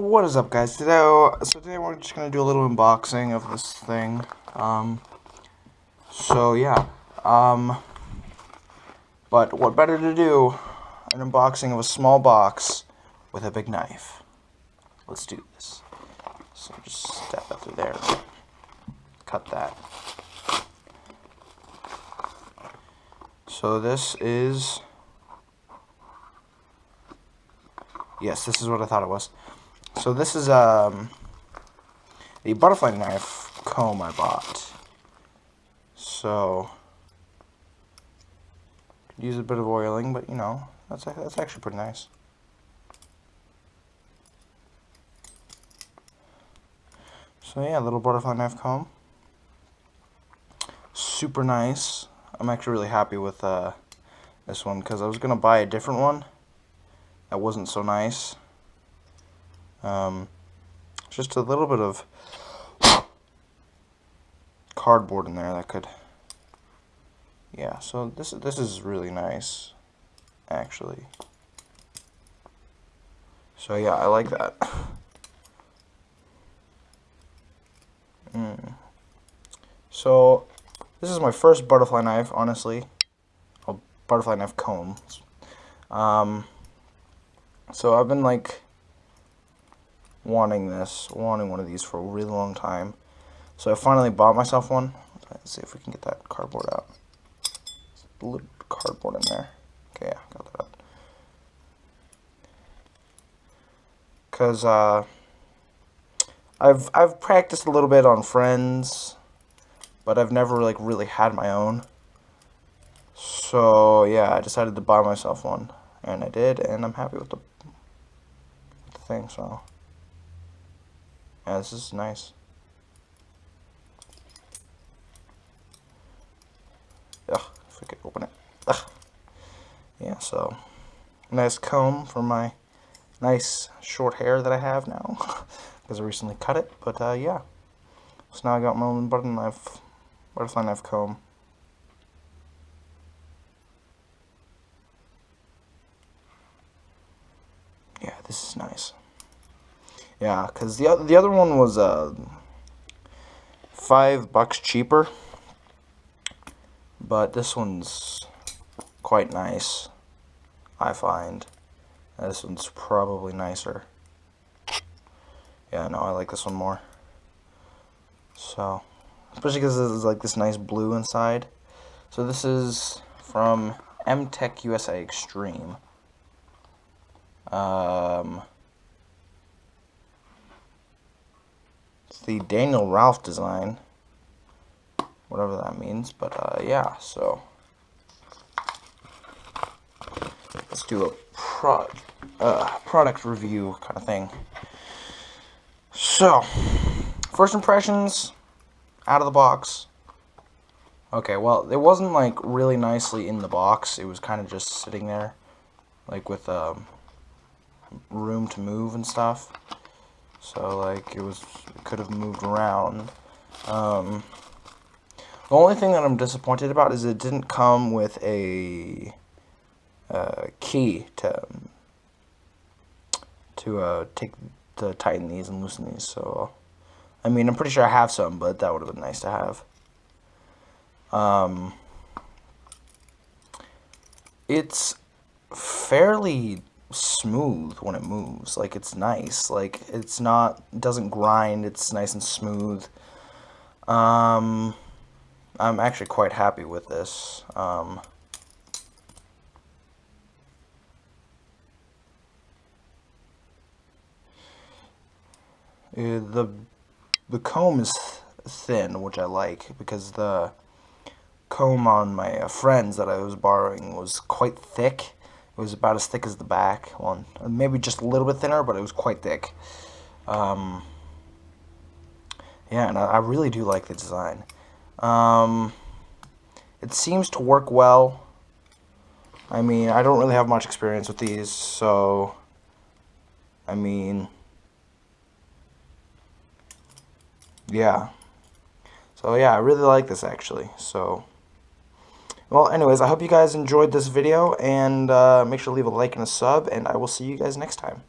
What is up, guys? Today we're just gonna do a little unboxing of this thing. But what better to do? An unboxing of a small box with a big knife. Let's do this. So just step up through there. Cut that. So this is... Yes, this is what I thought it was. So this is the butterfly knife comb I bought. So use a bit of oiling, but you know, that's actually pretty nice. So yeah, little butterfly knife comb. Super nice. I'm actually really happy with this one because I was gonna buy a different one that wasn't so nice. Just a little bit of cardboard in there that could, yeah. So this is really nice, actually. So yeah, I like that. So this is my first butterfly knife, honestly. Oh, butterfly knife comb. So I've been like wanting one of these for a really long time. So I finally bought myself one. Let's see if we can get that cardboard out. There's a little cardboard in there. Okay, yeah, got that out. Cause I've practiced a little bit on friends, but I've never like really had my own. So yeah, I decided to buy myself one, and I did, and I'm happy with the thing. So yeah, this is nice. Ugh, if I could open it. Ugh. Yeah, so nice comb for my nice short hair that I have now because I recently cut it. But yeah, so now I got my own butterfly knife comb. Yeah, this is nice. Yeah, because the other one was $5 cheaper, but this one's quite nice, I find. This one's probably nicer. Yeah, no, I like this one more. So, especially because this is like this nice blue inside. So this is from M-Tech USA Extreme. It's the Daniel Ralph design, whatever that means, but yeah, so let's do a product review kind of thing. So, first impressions out of the box. Okay, well, it wasn't like really nicely in the box. It was kind of just sitting there, like with room to move and stuff. So like it could have moved around. The only thing that I'm disappointed about is it didn't come with a key to tighten these and loosen these. So I mean, I'm pretty sure I have some, but that would have been nice to have. It's fairly smooth when it moves. Like, it's nice. Like, it doesn't grind. It's nice and smooth. I'm actually quite happy with this. The comb is thin, which I like, because the comb on my friends that I was borrowing was quite thick. It was about as thick as the back one, maybe just a little bit thinner, but it was quite thick. Yeah, and I really do like the design. It seems to work well. I mean, I don't really have much experience with these, so I mean, yeah. So yeah, I really like this actually. So, well, anyways, I hope you guys enjoyed this video, and make sure to leave a like and a sub, and I will see you guys next time.